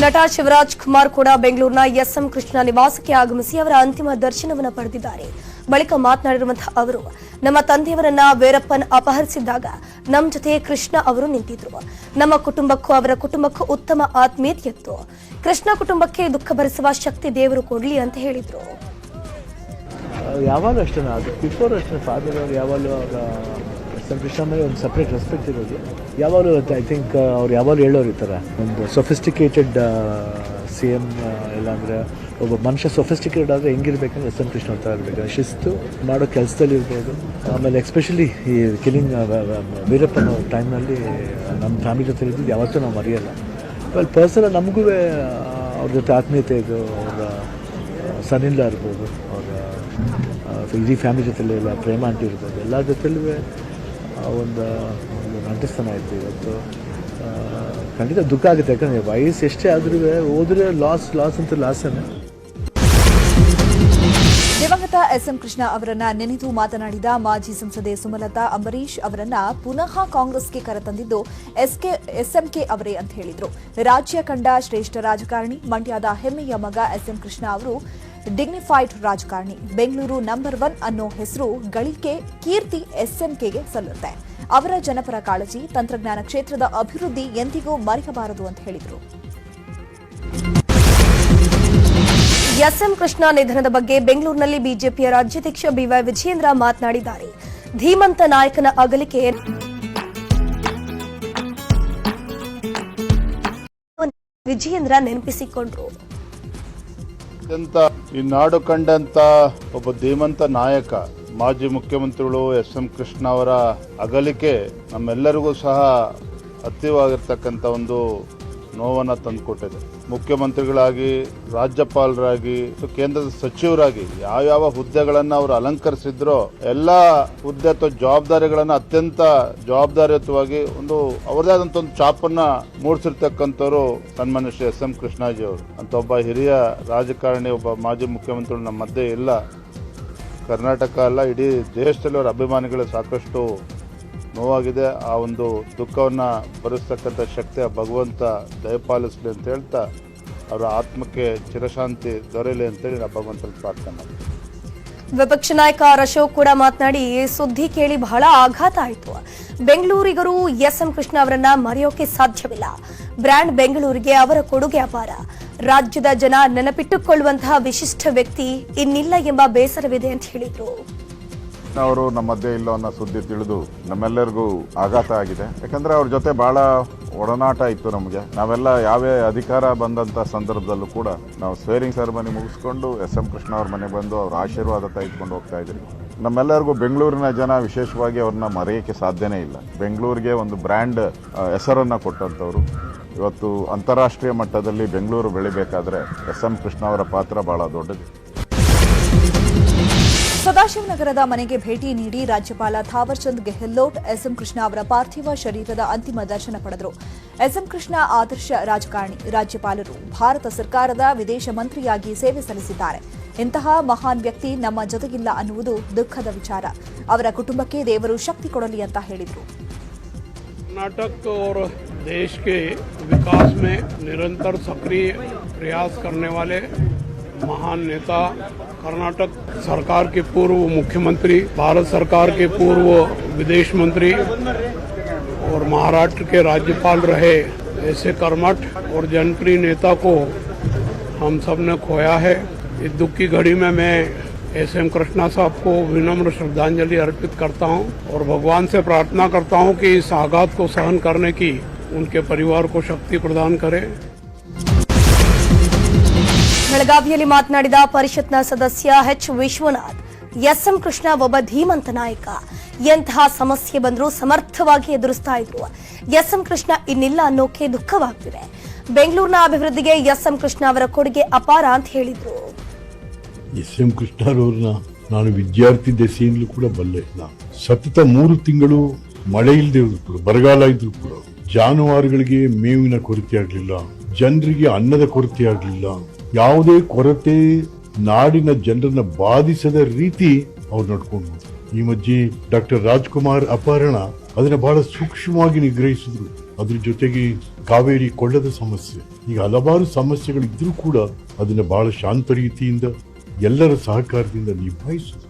ನಟ ಶಿವರಾಜ್ ಕುಮಾರ್ ಕೂಡ ಬೆಂಗಳೂರಿನ ಎಸ್ಎಂ ಕೃಷ್ಣ ನಿವಾಸಕ್ಕೆ ಆಗಮಿಸಿ ಅವರ ಅಂತಿಮ ದರ್ಶನವನ್ನು ಪಡೆದಿದ್ದಾರೆ. ಬಳಿಕ ಮಾತನಾಡಿರುವಂತಹ ಅವರು, ನಮ್ಮ ತಂದೆಯವರನ್ನ ವೀರಪ್ಪನ್ ಅಪಹರಿಸಿದ್ದಾಗ ನಮ್ಮ ಜೊತೆ ಕೃಷ್ಣ ಅವರು ನಿಂತಿದ್ರು. ನಮ್ಮ ಕುಟುಂಬಕ್ಕೂ ಅವರ ಕುಟುಂಬಕ್ಕೂ ಉತ್ತಮ ಆತ್ಮೀಯತೆ ಇತ್ತು. ಕೃಷ್ಣ ಕುಟುಂಬಕ್ಕೆ ದುಃಖ ಭರಿಸುವ ಶಕ್ತಿ ದೇವರು ಕೊಡ್ಲಿ ಅಂತ ಹೇಳಿದ್ರು. ಯಾವಾಗಲೂ ಅಷ್ಟೇ, ಅದು ಬಿಫೋರ್ ಅಷ್ಟೇ ಫಾದರ್ ಅವರು ಯಾವಾಗಲೂ ಕೃಷ್ಣ ಮೇಲೆ ಒಂದು ಸಪ್ರೇಟ್ ರೆಸ್ಪೆಕ್ಟ್ ಇರೋದು. ಯಾವಾಗಲೂ ಐ ಥಿಂಕ್ ಅವ್ರು ಯಾವಾಗಲೂ ಹೇಳೋರು ಈ ಥರ ಒಂದು ಸೊಫಿಸ್ಟಿಕೇಟೆಡ್ CM ಇಲ್ಲಾಂದರೆ ಒಬ್ಬ ಮನುಷ್ಯ ಸೊಫಿಸ್ಟಿಕೇಟೆಡ್ ಆದರೆ ಹೆಂಗಿರ್ಬೇಕಂದ್ರೆ ಎಸ್ ಎಂ ಕೃಷ್ಣ ಅಂತ ಇರಬೇಕು. ಶಿಸ್ತು ಮಾಡೋ ಕೆಲಸದಲ್ಲಿ ಇರ್ಬೋದು. ಆಮೇಲೆ ಎಸ್ಪೆಷಲಿ ಈ ಕಿಲಿಂಗ್ ವೀರಪ್ಪನ ಟೈಮ್ನಲ್ಲಿ ನಮ್ಮ ಫ್ಯಾಮಿಲಿ ಜೊತೆ ಇದ್ದಿದ್ದು ಯಾವತ್ತೂ ನಾವು ಮರೆಯಲ್ಲ. ಆಮೇಲೆ ಪರ್ಸನಲ್ ನಮಗೂ ಅವ್ರ ಜೊತೆ ಆತ್ಮೀಯತೆ ಇದು, ಅವರ ಸನ್ನಿಲ್ಲ ಇರ್ಬೋದು, ಅವರ ಇಡೀ ಫ್ಯಾಮಿಲಿ ಜೊತೆಲಿ ಎಲ್ಲ ಪ್ರೇಮ ಆಂಟಿ ಇರ್ಬೋದು, ಎಲ್ಲ ಜೊತೆಲೂ ಒಂದು ನಂಟಿಸ್ತಾನ ಇತ್ತು. ಇವತ್ತು ಖಂಡಿತ ದುಃಖ ಆಗುತ್ತೆ, ಯಾಕಂದರೆ ವಯಸ್ಸು ಎಷ್ಟೇ ಆದ್ರೂ ಹೋದ್ರೆ ಲಾಸ್ ಅಂತ ಲಾಸನ್ನೇ. ದಿವಂಗತ ಎಸ್ಎಂ ಕೃಷ್ಣ ಅವರನ್ನ ನೆನೆದು ಮಾತನಾಡಿದ ಮಾಜಿ ಸಂಸದೆ ಸುಮಲತಾ, ಅಂಬರೀಶ್ ಅವರನ್ನ ಪುನಃ ಕಾಂಗ್ರೆಸ್ಗೆ ಕರೆತಂದಿದ್ದು ಎಸ್ಎಂಕೆ ಅವರೇ ಅಂತ ಹೇಳಿದ್ರು. ರಾಜ್ಯ ಕಂಡ ಶ್ರೇಷ್ಠ ರಾಜಕಾರಣಿ, ಮಂಡ್ಯದ ಹೆಮ್ಮೆಯ ಮಗ ಎಸ್ಎಂ ಕೃಷ್ಣ ಅವರು ಡಿಗ್ನಿಫೈಡ್ ರಾಜಕಾರಣಿ. ಬೆಂಗಳೂರು ನಂಬರ್ 1 ಅನ್ನೋ ಹೆಸರು ಗಳಿಕೆ ಕೀರ್ತಿ ಎಸ್ಎಂಕೆಗೆ ಸಲ್ಲುತ್ತೆ. ಅವರ ಜನಪರ ಕಾಳಜಿ, ತಂತ್ರಜ್ಞಾನ ಕ್ಷೇತ್ರದ ಅಭಿವೃದ್ಧಿ ಎಂದಿಗೂ ಮರೆಯಬಾರದು ಅಂತ ಹೇಳಿದರು. ಎಸ್ಎಂ ಕೃಷ್ಣ ನಿಧನದ ಬಗ್ಗೆ ಬೆಂಗಳೂರಿನಲ್ಲಿ ಬಿಜೆಪಿಯ ರಾಜ್ಯಾಧ್ಯಕ್ಷ ಬಿವೈ ವಿಜಯೇಂದ್ರ ಮಾತನಾಡಿದ್ದಾರೆ. ಧೀಮಂತ ನಾಯಕನ ಅಗಲಿಕೆ ವಿಜಯೇಂದ್ರ ನೆನಪಿಸಿಕೊಂಡರು. ಈ ನಾಡು ಕಂಡಂತ ಒಬ್ಬ ಧೀಮಂತ ನಾಯಕ, ಮಾಜಿ ಮುಖ್ಯಮಂತ್ರಿಗಳು ಎಸ್ಎಂ ಕೃಷ್ಣ ಅವರ ಅಗಲಿಕೆ ನಮ್ಮೆಲ್ಲರಿಗೂ ಸಹ ಅತೀವಾಗಿರ್ತಕ್ಕಂಥ ಒಂದು ನೋವನ್ನು ತಂದುಕೊಟ್ಟಿದೆ. ಮುಖ್ಯಮಂತ್ರಿಗಳಾಗಿ, ರಾಜ್ಯಪಾಲರಾಗಿ, ಕೇಂದ್ರದ ಸಚಿವರಾಗಿ ಯಾವ ಹುದ್ದೆಗಳನ್ನು ಅವರು ಅಲಂಕರಿಸಿದ್ರೋ ಎಲ್ಲ ಹುದ್ದೆ ಅಥವಾ ಜವಾಬ್ದಾರಿಗಳನ್ನು ಅತ್ಯಂತ ಜವಾಬ್ದಾರಿಯುತವಾಗಿ ಅವರದೇ ಆದಂಥ ಒಂದು ಛಾಪನ್ನ ಮೂಡಿಸಿರ್ತಕ್ಕಂಥವ್ರು ಸನ್ಮಾನ್ಯ ಶ್ರೀ ಎಸ್ ಎಂ ಕೃಷ್ಣಾಜಿ ಅವರು ಅಂತ ಒಬ್ಬ ಹಿರಿಯ ರಾಜಕಾರಣಿ, ಒಬ್ಬ ಮಾಜಿ ಮುಖ್ಯಮಂತ್ರಿಗಳು ನಮ್ಮ ಮಧ್ಯೆ ಇಲ್ಲ. ಕರ್ನಾಟಕ ಅಲ್ಲ, ಇಡೀ ದೇಶದಲ್ಲಿ ಅವರ ಅಭಿಮಾನಿಗಳು ಸಾಕಷ್ಟು ನೋವಾಗಿದೆ. ಆ ಒಂದು ದುಃಖವನ್ನು ಭರಿಸ್ತಕ್ಕಂಥ ಶಕ್ತಿ ಭಗವಂತ ದಯಪಾಲಿಸಲಿ ಅಂತ ಹೇಳ್ತಾ ಅವರ ಆತ್ಮಕ್ಕೆ ಚಿರಶಾಂತಿ ದೊರೆಯಲಿ ಅಂತೇಳಿ ನಾವು ಭಗವಂತನ ಪ್ರಾರ್ಥನೆ ಮಾಡ್ತೀವಿ. ವಿಪಕ್ಷ ನಾಯಕ ಅಶೋಕ್ ಕೂಡ ಮಾತನಾಡಿ, ಸುದ್ದಿ ಕೇಳಿ ಬಹಳ ಆಘಾತ ಆಯಿತು. ಬೆಂಗಳೂರಿಗರು ಎಸ್ಎಂ ಕೃಷ್ಣ ಅವರನ್ನ ಮರೆಯೋಕೆ ಸಾಧ್ಯವಿಲ್ಲ. ಬ್ರ್ಯಾಂಡ್ ಬೆಂಗಳೂರಿಗೆ ಅವರ ಕೊಡುಗೆ ಅಪಾರ. ರಾಜ್ಯದ ಜನ ನೆನಪಿಟ್ಟುಕೊಳ್ಳುವಂತಹ ವಿಶಿಷ್ಟ ವ್ಯಕ್ತಿ ಇನ್ನಿಲ್ಲ ಎಂಬ ಬೇಸರವಿದೆ ಅಂತ ಹೇಳಿದ್ರು. ಅವರು ನಮ್ಮ ಮಧ್ಯೆ ಇಲ್ಲ ಅನ್ನೋ ಸುದ್ದಿ ತಿಳಿದು ನಮ್ಮೆಲ್ಲರಿಗೂ ಆಘಾತ ಆಗಿದೆ. ಯಾಕಂದರೆ ಅವ್ರ ಜೊತೆ ಭಾಳ ಒಡನಾಟ ಇತ್ತು ನಮಗೆ. ನಾವೆಲ್ಲ ಯಾವೇ ಅಧಿಕಾರ ಬಂದಂಥ ಸಂದರ್ಭದಲ್ಲೂ ಕೂಡ ನಾವು ಸ್ವೇರಿಂಗ್ ಸೆರೆಮನಿ ಮುಗಿಸ್ಕೊಂಡು ಎಸ್ ಎಂ ಕೃಷ್ಣ ಅವ್ರ ಮನೆಗೆ ಬಂದು ಅವ್ರ ಆಶೀರ್ವಾದ ತೆಗೆದುಕೊಂಡು ಹೋಗ್ತಾ ಇದ್ರಿ. ನಮ್ಮೆಲ್ಲರಿಗೂ ಬೆಂಗಳೂರಿನ ಜನ ವಿಶೇಷವಾಗಿ ಅವ್ರನ್ನ ಮರೆಯೋಕ್ಕೆ ಸಾಧ್ಯನೇ ಇಲ್ಲ. ಬೆಂಗಳೂರಿಗೆ ಒಂದು ಬ್ರ್ಯಾಂಡ್ ಹೆಸರನ್ನು ಕೊಟ್ಟಂಥವ್ರು. ಇವತ್ತು ಅಂತಾರಾಷ್ಟ್ರೀಯ ಮಟ್ಟದಲ್ಲಿ ಬೆಂಗಳೂರು ಬೆಳಿಬೇಕಾದ್ರೆ ಎಸ್ ಎಂ ಕೃಷ್ಣ ಅವರ ಪಾತ್ರ ಭಾಳ ದೊಡ್ಡದು. ಸದಾಶಿವನಗರದ ಮನೆಗೆ ಭೇಟಿ ನೀಡಿ ರಾಜ್ಯಪಾಲ ಥಾವರ್ ಚಂದ್ ಗೆಹ್ಲೋಟ್ ಎಸ್ಎಂ ಕೃಷ್ಣ ಅವರ ಪಾರ್ಥಿವ ಶರೀರದ ಅಂತಿಮ ದರ್ಶನ ಪಡೆದರು. ಎಸ್ಎಂ ಕೃಷ್ಣ ಆದರ್ಶ ರಾಜಕಾರಣಿ. ರಾಜ್ಯಪಾಲರು ಭಾರತ ಸರ್ಕಾರದ ವಿದೇಶ ಮಂತ್ರಿಯಾಗಿ ಸೇವೆ ಸಲ್ಲಿಸಿದ್ದಾರೆ. ಇಂತಹ ಮಹಾನ್ ವ್ಯಕ್ತಿ ನಮ್ಮ ಜೊತೆಗಿಲ್ಲ ಅನ್ನುವುದು ದುಃಖದ ವಿಚಾರ. ಅವರ ಕುಟುಂಬಕ್ಕೆ ದೇವರು ಶಕ್ತಿ ಕೊಡಲಿ ಅಂತ ಹೇಳಿದರು. कर्नाटक और देश के विकास में निरंतर सक्रिय प्रयास करने वाले महान नेता, कर्नाटक सरकार के पूर्व मुख्यमंत्री, भारत सरकार के पूर्व विदेश मंत्री और महाराष्ट्र के राज्यपाल रहे ऐसे कर्मठ और जनप्रिय नेता को हम सब ने खोया है. इस दुख की घड़ी में मैं एसएम कृष्णा साहब को विनम्र श्रद्धांजलि अर्पित करता हूं और भगवान से प्रार्थना करता हूं कि इस आघात को सहन करने की उनके परिवार को शक्ति प्रदान करे. ಬೆಳಗಾವಿಯಲ್ಲಿ ಮಾತನಾಡಿದ ಪರಿಷತ್ನ ಸದಸ್ಯ ಎಚ್ ವಿಶ್ವನಾಥ್, ಎಸ್ಎಂ ಕೃಷ್ಣ ಒಬ್ಬ ಧೀಮಂತ ನಾಯಕ. ಎಂತಹ ಸಮಸ್ಯೆ ಬಂದರೂ ಸಮರ್ಥವಾಗಿ ಎದುರಿಸ್ತಾ ಇದ್ರು. ಎಸ್ಎಂ ಕೃಷ್ಣ ಇನ್ನಿಲ್ಲ ಅನ್ನೋಕೆ ದುಃಖವಾಗ್ತಿದೆ. ಬೆಂಗಳೂರಿನ ಅಭಿವೃದ್ಧಿಗೆ ಎಸ್ಎಂ ಕೃಷ್ಣ ಅವರ ಕೊಡುಗೆ ಅಪಾರ ಅಂತ ಹೇಳಿದ್ರು. ಎಸ್ಎಂ ಕೃಷ್ಣ ಅವರನ್ನ ನಾನು ವಿದ್ಯಾರ್ಥಿ ದೆಸೆಯಿಂದಲೂ ಕೂಡ ಬಲ್ಲೆ. ಸತತ 3 ತಿಂಗಳು ಮಳೆ ಇಲ್ಲದೆ ಇದ್ರು ಕೂಡ, ಬರಗಾಲ ಇದ್ರು ಕೂಡ ಜಾನುವಾರುಗಳಿಗೆ ಮೇವಿನ ಕೊರತೆ ಆಗಲಿಲ್ಲ, ಜನರಿಗೆ ಅನ್ನದ ಕೊರತೆ ಆಗಲಿಲ್ಲ. ಯಾವುದೇ ಕೊರತೆ ನಾಡಿನ ಜನರನ್ನ ಬಾಧಿಸದ ರೀತಿ ಅವ್ರು ನಡ್ಕೊಂಡು ಈ ಮಧ್ಯೆ ಡಾಕ್ಟರ್ ರಾಜ್ಕುಮಾರ್ ಅಪಹರಣ ಅದನ್ನ ಬಹಳ ಸೂಕ್ಷ್ಮವಾಗಿ ನಿಗ್ರಹಿಸಿದ್ರು. ಅದ್ರ ಜೊತೆಗೆ ಕಾವೇರಿ ಕೊಳ್ಳದ ಸಮಸ್ಯೆ, ಈಗ ಹಲವಾರು ಸಮಸ್ಯೆಗಳಿದ್ರೂ ಕೂಡ ಅದನ್ನ ಬಹಳ ಶಾಂತ ರೀತಿಯಿಂದ ಎಲ್ಲರ ಸಹಕಾರದಿಂದ ನಿಭಾಯಿಸಿದ್ರು.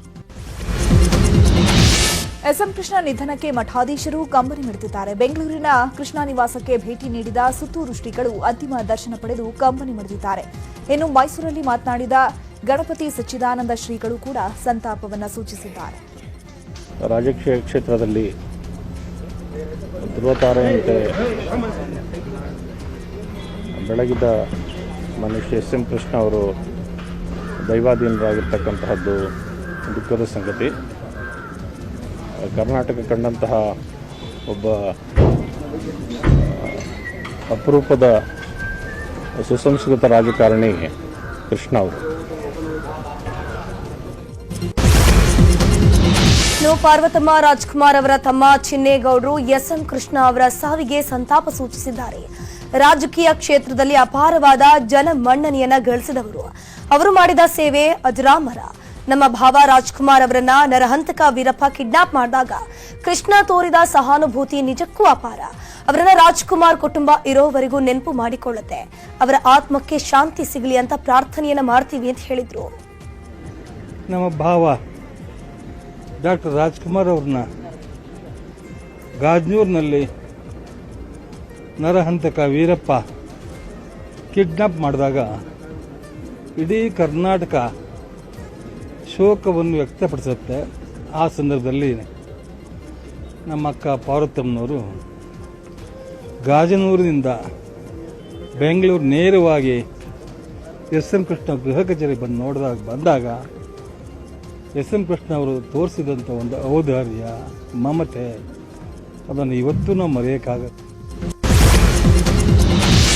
ಎಸ್ಎಂ ಕೃಷ್ಣ ನಿಧನಕ್ಕೆ ಮಠಾಧೀಶರು ಕಂಬನಿ ಮಿಡಿದಿದ್ದಾರೆ. ಬೆಂಗಳೂರಿನ ಕೃಷ್ಣ ನಿವಾಸಕ್ಕೆ ಭೇಟಿ ನೀಡಿದ ಸುತ್ತೂರು ಶ್ರೀಗಳು ಅಂತಿಮ ದರ್ಶನ ಪಡೆದು ಕಂಬನಿ ಮಿಡಿದಿದ್ದಾರೆ. ಇನ್ನು ಮೈಸೂರಲ್ಲಿ ಮಾತನಾಡಿದ ಗಣಪತಿ ಸಚ್ಚಿದಾನಂದ ಶ್ರೀಗಳು ಕೂಡ ಸಂತಾಪವನ್ನು ಸೂಚಿಸಿದ್ದಾರೆ. ರಾಜಕೀಯ ಕ್ಷೇತ್ರದಲ್ಲಿ ಧ್ರುವತಾರೆಯಂತೆ ಬೆಳಗಿದ ಮನುಷ್ಯ ಎಸ್ ಎಂ ಕೃಷ್ಣ ಅವರು ದೈವಾಧೀನರಾಗಿರ್ತಕ್ಕಂತಹದ್ದು ದುಃಖದ ಸಂಗತಿ. ಕರ್ನಾಟಕ ಕಂಡಂತಹ ಒಬ್ಬ ಅಪರೂಪದ ಸುಸಂಸ್ಕೃತ ರಾಜಕಾರಣಿ ಕೃಷ್ಣ ಅವರು. ಪಾರ್ವತಮ್ಮ ರಾಜ್ಕುಮಾರ್ ಅವರ ತಮ್ಮ ಚಿನ್ನೇಗೌಡರು ಎಸ್ಎಂ ಕೃಷ್ಣ ಅವರ ಸಾವಿಗೆ ಸಂತಾಪ ಸೂಚಿಸಿದ್ದಾರೆ. ರಾಜಕೀಯ ಕ್ಷೇತ್ರದಲ್ಲಿ ಅಪಾರವಾದ ಜನಮನ್ನಣೆಯನ್ನ ಗಳಿಸಿದವರು. ಅವರು ಮಾಡಿದ ಸೇವೆ ಅಜರಾಮರ. ನಮ್ಮ ಭಾವ ರಾಜ್ಕುಮಾರ್ ಅವರನ್ನ ನರಹಂತಕ ವೀರಪ್ಪ ಕಿಡ್ನಾಪ್ ಮಾಡಿದಾಗ ಕೃಷ್ಣ ತೋರಿದ ಸಹಾನುಭೂತಿ ನಿಜಕ್ಕೂ ಅಪಾರ. ಅವರನ್ನ ರಾಜ್ಕುಮಾರ್ ಕುಟುಂಬ ಇರೋವರೆಗೂ ನೆನಪು ಮಾಡಿಕೊಳ್ಳುತ್ತೆ. ಅವರ ಆತ್ಮಕ್ಕೆ ಶಾಂತಿ ಸಿಗಲಿ ಅಂತ ಪ್ರಾರ್ಥನೆಯನ್ನ ಮಾಡ್ತೀವಿ ಅಂತ ಹೇಳಿದ್ರು. ನಮ್ಮ ಭಾವ ಡಾಕ್ಟರ್ ರಾಜ್ಕುಮಾರ್ ಅವ್ರನ್ನ ಗಾಜ್ನೂರಿನಲ್ಲಿ ನರಹಂತಕ ವೀರಪ್ಪ ಕಿಡ್ನಾಪ್ ಮಾಡಿದಾಗ ಇಡೀ ಕರ್ನಾಟಕ ಶೋಕವನ್ನು ವ್ಯಕ್ತಪಡಿಸುತ್ತೆ. ಆ ಸಂದರ್ಭದಲ್ಲಿ ನಮ್ಮ ಅಕ್ಕ ಪಾರ್ವತಮ್ಮನವರು ಗಾಜನೂರಿನಿಂದ ಬೆಂಗಳೂರು ನೇರವಾಗಿ ಎಸ್ ಎಂ ಕೃಷ್ಣ ಗೃಹ ಕಚೇರಿ ಬಂದಾಗ ಎಸ್ ಎಂ ಕೃಷ್ಣ ಅವರು ತೋರಿಸಿದಂಥ ಒಂದು ಔದಾರ್ಯ, ಮಮತೆ, ಅದನ್ನು ಇವತ್ತೂ ನಾವು ಮರೆಯೋಕ್ಕಾಗತ್ತೆ.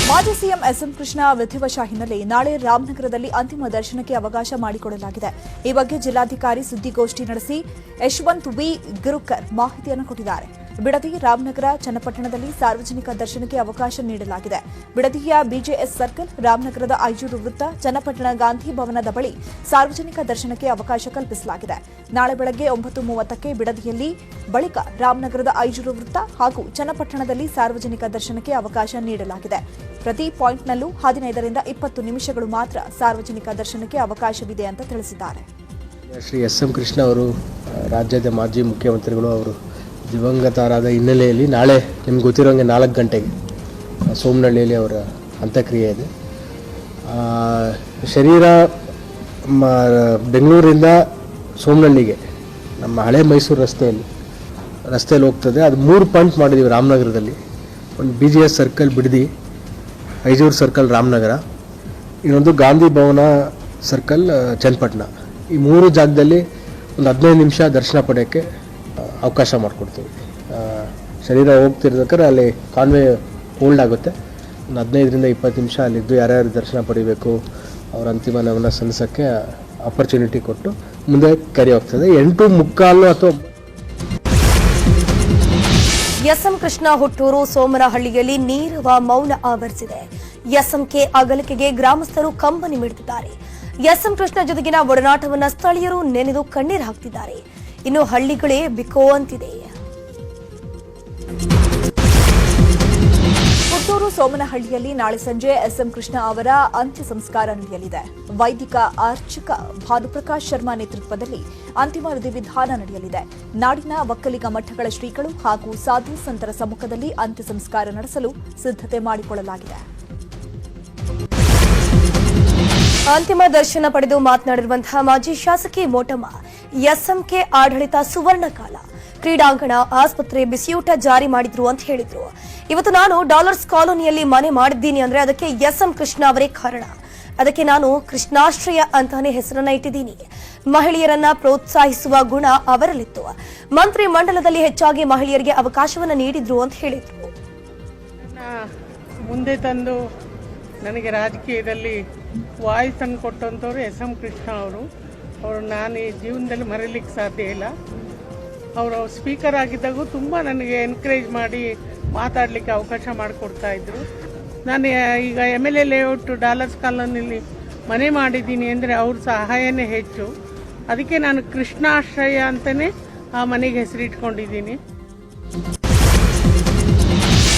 ಮಾಜಿ ಸಿಎಂ ಎಸ್ಎಂ ಕೃಷ್ಣ ವಿಧಿವಶ ಹಿನ್ನೆಲೆ ನಾಳೆ ರಾಮನಗರದಲ್ಲಿ ಅಂತಿಮ ದರ್ಶನಕ್ಕೆ ಅವಕಾಶ ಮಾಡಿಕೊಡಲಾಗಿದೆ. ಈ ಬಗ್ಗೆ ಜಿಲ್ಲಾಧಿಕಾರಿ ಸುದ್ದಿಗೋಷ್ಠಿ ನಡೆಸಿ ಯಶವಂತ್ ವಿ ಗಿರುಕರ್ ಮಾಹಿತಿಯನ್ನು ಕೊಟ್ಟಿದ್ದಾರೆ. ಬಿಡದಿ, ರಾಮನಗರ, ಚನ್ನಪಟ್ಟಣದಲ್ಲಿ ಸಾರ್ವಜನಿಕ ದರ್ಶನಕ್ಕೆ ಅವಕಾಶ ನೀಡಲಾಗಿದೆ. ಬಿಡದಿಯ ಬಿಜೆಎಸ್ ಸರ್ಕಲ್, ರಾಮನಗರದ ಐಜೂರು ವೃತ್ತ, ಚನ್ನಪಟ್ಟಣ ಗಾಂಧಿ ಭವನದ ಬಳಿ ಸಾರ್ವಜನಿಕ ದರ್ಶನಕ್ಕೆ ಅವಕಾಶ ಕಲ್ಪಿಸಲಾಗಿದೆ. ನಾಳೆ ಬೆಳಗ್ಗೆ 9:30ಕ್ಕೆ ಬಿಡದಿಯಲ್ಲಿ, ಬಳಿಕ ರಾಮನಗರದ ಐಜೂರು ವೃತ್ತ ಹಾಗೂ ಚನ್ನಪಟ್ಟಣದಲ್ಲಿ ಸಾರ್ವಜನಿಕ ದರ್ಶನಕ್ಕೆ ಅವಕಾಶ ನೀಡಲಾಗಿದೆ. ಪ್ರತಿ ಪಾಯಿಂಟ್ನಲ್ಲೂ 15ರಿಂದ 20 ನಿಮಿಷಗಳು ಮಾತ್ರ ಸಾರ್ವಜನಿಕ ದರ್ಶನಕ್ಕೆ ಅವಕಾಶವಿದೆ ಅಂತ ತಿಳಿಸಿದ್ದಾರೆ. ಶ್ರೀ ಎಸ್ ಎಂ ಕೃಷ್ಣ ಅವರು ರಾಜ್ಯದ ಮಾಜಿ ಮುಖ್ಯಮಂತ್ರಿಗಳು, ಅವರು ದಿವಂಗತರಾದ ಹಿನ್ನೆಲೆಯಲ್ಲಿ ನಾಳೆ ನಿಮ್ಗೆ ಗೊತ್ತಿರೋಂಗೆ 4 ಗಂಟೆಗೆ ಸೋಮನಹಳ್ಳಿಯಲ್ಲಿ ಅವರ ಅಂತ್ಯಕ್ರಿಯೆ ಇದೆ. ಶರೀರ ಬೆಂಗಳೂರಿಂದ ಸೋಮನಹಳ್ಳಿಗೆ ನಮ್ಮ ಹಳೆ ಮೈಸೂರು ರಸ್ತೆಯಲ್ಲಿ ಹೋಗ್ತದೆ. ಅದು 3 ಪಾಯಿಂಟ್ ಮಾಡಿದ್ದೀವಿ ರಾಮನಗರದಲ್ಲಿ. ಒಂದು BGS circle Bidadi, Ijoor circle Ramanagara, ಇನ್ನೊಂದು ಗಾಂಧಿ ಭವನ ಸರ್ಕಲ್ ಚನ್ನಪಟ್ಟಣ. ಈ 3 ಜಾಗದಲ್ಲಿ ಒಂದು 15 ನಿಮಿಷ ದರ್ಶನ ಪಡೆಯೋಕ್ಕೆ ಅವಕಾಶ ಮಾಡಿಕೊಡ್ತೀವಿ. ಶರೀರ ಹೋಗ್ತಿರ್ಬೇಕಾದ್ರೆ ಅಲ್ಲಿ ಕಾನ್ವೆ ಹೋಲ್ಡ್ ಆಗುತ್ತೆ. ಒಂದು 15ರಿಂದ 20 ನಿಮಿಷ ಅಲ್ಲಿದ್ದು ಯಾರ್ಯಾರು ದರ್ಶನ ಪಡಿಬೇಕು ಅವ್ರ ಅಂತಿಮ ನಮನ ಸಲ್ಲಿಸೋಕ್ಕೆ ಆಪರ್ಚುನಿಟಿ ಕೊಟ್ಟು ಮುಂದೆ ಕರಿ ಹೋಗ್ತದೆ. 8:45 ಅಥವಾ ಎಸ್ಎಂ ಕೃಷ್ಣ ಹುಟ್ಟೂರು ಸೋಮನಹಳ್ಳಿಯಲ್ಲಿ ನೀರವ ಮೌನ ಆವರಿಸಿದೆ. ಎಸ್ಎಂಕೆ ಅಗಲಿಕೆಗೆ ಗ್ರಾಮಸ್ಥರು ಕಂಬನಿ ಮಿಡಿದಿದ್ದಾರೆ. ಎಸ್ಎಂ ಕೃಷ್ಣ ಜೊತೆಗಿನ ಒಡನಾಟವನ್ನ ಸ್ಥಳೀಯರು ನೆನೆದು ಕಣ್ಣೀರು ಹಾಕ್ತಿದ್ದಾರೆ. ಇನ್ನು ಹಳ್ಳಿಗಳೇ ಬಿಕೋ ಅಂತಿದೆ. ಹುಟ್ಟೂರು ಸೋಮನಹಳ್ಳಿಯಲ್ಲಿ ನಾಳೆ ಸಂಜೆ ಎಸ್ಎಂ ಕೃಷ್ಣ ಅವರ ಅಂತ್ಯ ಸಂಸ್ಕಾರ ನಡೆಯಲಿದೆ. ವೈದಿಕ ಅರ್ಚಕ ಭಾನುಪ್ರಕಾಶ್ ಶರ್ಮಾ ನೇತೃತ್ವದಲ್ಲಿ ಅಂತಿಮ ವಿಧಿವಿಧಾನ ನಡೆಯಲಿದೆ. ನಾಡಿನ ಒಕ್ಕಲಿಗ ಮಠಗಳ ಶ್ರೀಗಳು ಹಾಗೂ ಸಾಧು ಸಂತರ ಸಮ್ಮುಖದಲ್ಲಿ ಅಂತ್ಯ ಸಂಸ್ಕಾರ ನಡೆಸಲು ಸಿದ್ಧತೆ ಮಾಡಿಕೊಳ್ಳಲಾಗಿದೆ. ಅಂತಿಮ ದರ್ಶನ ಪಡೆದು ಮಾತನಾಡಿರುವಂತಹ ಮಾಜಿ ಶಾಸಕಿ ಮೋಟಮ್ಮ, ಎಸ್ಎಂಕೆ ಆಡಳಿತ ಸುವರ್ಣ ಕಾಲ, ಕ್ರೀಡಾಂಗಣ, ಆಸ್ಪತ್ರೆ, ಬಿಸಿಯೂಟ ಜಾರಿ ಮಾಡಿದ್ರು ಅಂತ ಹೇಳಿದ್ರು. ಇವತ್ತು ನಾನು ಡಾಲರ್ಸ್ ಕಾಲೋನಿಯಲ್ಲಿ ಮನೆ ಮಾಡಿದ್ದೀನಿ ಅಂದ್ರೆ ಅದಕ್ಕೆ ಎಸ್ಎಂ ಕೃಷ್ಣ ಅವರೇ ಕಾರಣ. ಅದಕ್ಕೆ ನಾನು ಕೃಷ್ಣಾಶ್ರಯ ಅಂತಾನೆ ಹೆಸರನ್ನ ಇಟ್ಟಿದ್ದೀನಿ. ಮಹಿಳೆಯರನ್ನ ಪ್ರೋತ್ಸಾಹಿಸುವ ಗುಣ ಅವರಲ್ಲಿತ್ತು. ಮಂತ್ರಿ ಮಂಡಲದಲ್ಲಿ ಹೆಚ್ಚಾಗಿ ಮಹಿಳೆಯರಿಗೆ ಅವಕಾಶವನ್ನ ನೀಡಿದ್ರು ಅಂತ ಹೇಳಿದ್ರು. ಮುಂದೆ ತಂದು ನನಗೆ ರಾಜಕೀಯದಲ್ಲಿ ವಾಯ್ಸ್ ಅನ್ನು ಕೊಟ್ಟಂಥವ್ರು ಎಸ್ಎಂ ಕೃಷ್ಣ ಅವರು ನಾನು ಈ ಜೀವನದಲ್ಲಿ ಮರೀಲಿಕ್ಕೆ ಸಾಧ್ಯ ಇಲ್ಲ. ಅವರು ಸ್ಪೀಕರ್ ಆಗಿದ್ದಾಗೂ ತುಂಬ ನನಗೆ ಎನ್ಕರೇಜ್ ಮಾಡಿ ಮಾತಾಡಲಿಕ್ಕೆ ಅವಕಾಶ ಮಾಡಿಕೊಡ್ತಾ ಇದ್ರು. ನಾನು ಈಗ MLA ಲೇಔಟ್ ಡಾಲರ್ಸ್ ಕಾಲೋನಿಯಲ್ಲಿ ಮನೆ ಮಾಡಿದ್ದೀನಿ ಅಂದರೆ ಅವ್ರ ಸಹಾಯನೇ ಹೆಚ್ಚು. ಅದಕ್ಕೆ ನಾನು ಕೃಷ್ಣಾಶ್ರಯ ಅಂತಲೇ ಆ ಮನೆಗೆ ಹೆಸರಿಟ್ಕೊಂಡಿದ್ದೀನಿ.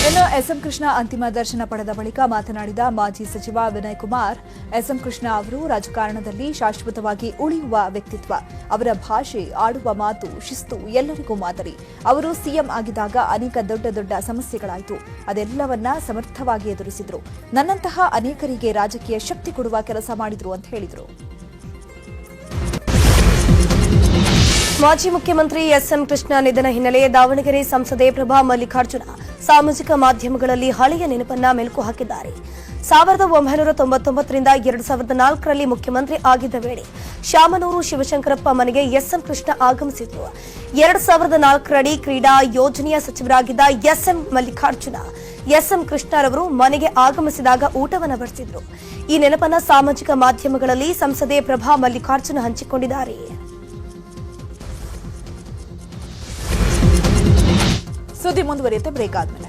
ಇನ್ನು ಎಸ್ಎಂ ಕೃಷ್ಣ ಅಂತಿಮ ದರ್ಶನ ಪಡೆದ ಬಳಿಕ ಮಾತನಾಡಿದ ಮಾಜಿ ಸಚಿವ ವಿನಯ್ ಕುಮಾರ್, ಎಸ್ಎಂ ಕೃಷ್ಣ ಅವರು ರಾಜಕಾರಣದಲ್ಲಿ ಶಾಶ್ವತವಾಗಿ ಉಳಿಯುವ ವ್ಯಕ್ತಿತ್ವ. ಅವರ ಭಾಷೆ, ಆಡುವ ಮಾತು, ಶಿಸ್ತು ಎಲ್ಲರಿಗೂ ಮಾದರಿ. ಅವರು ಸಿಎಂ ಆಗಿದ್ದಾಗ ಅನೇಕ ದೊಡ್ಡ ಸಮಸ್ಯೆಗಳಾಯಿತು. ಅದೆಲ್ಲವನ್ನ ಸಮರ್ಥವಾಗಿ ಎದುರಿಸಿದ್ರು. ನನ್ನಂತಹ ಅನೇಕರಿಗೆ ರಾಜಕೀಯ ಶಕ್ತಿ ಕೊಡುವ ಕೆಲಸ ಮಾಡಿದ್ರು ಅಂತ ಹೇಳಿದರು. ಮಾಜಿ ಮುಖ್ಯಮಂತ್ರಿ ಎಸ್ಎಂ ಕೃಷ್ಣ ನಿಧನ ಹಿನ್ನೆಲೆ ದಾವಣಗೆರೆ ಸಂಸದೆ ಪ್ರಭಾ ಮಲ್ಲಿಕಾರ್ಜುನ ಸಾಮಾಜಿಕ ಮಾಧ್ಯಮಗಳಲ್ಲಿ ಹಳೆಯ ನೆನಪನ್ನ ಮೆಲುಕು ಹಾಕಿದ್ದಾರೆ. 1999ರಿಂದ 2004ರಲ್ಲಿ ಮುಖ್ಯಮಂತ್ರಿ ಆಗಿದ್ದ ವೇಳೆ ಶಾಮನೂರು ಶಿವಶಂಕರಪ್ಪ ಮನೆಗೆ ಎಸ್ಎಂ ಕೃಷ್ಣ ಆಗಮಿಸಿದ್ರು. 2004ರಡಿ ಕ್ರೀಡಾ ಯೋಜನೆಯ ಸಚಿವರಾಗಿದ್ದ ಎಸ್ಎಂ ಮಲ್ಲಿಕಾರ್ಜುನ ಎಸ್ಎಂ ಕೃಷ್ಣರವರು ಮನೆಗೆ ಆಗಮಿಸಿದಾಗ ಊಟವನ್ನು ಬಡಿಸಿದ್ರು. ಈ ನೆನಪನ್ನ ಸಾಮಾಜಿಕ ಮಾಧ್ಯಮಗಳಲ್ಲಿ ಸಂಸದೆ ಪ್ರಭಾ ಮಲ್ಲಿಕಾರ್ಜುನ ಹಂಚಿಕೊಂಡಿದ್ದಾರೆ. ಸುದ್ದಿ ಮುಂದುವರಿಯುತ್ತೆ ಬ್ರೇಕ್ ಆದ್ಮೇಲೆ.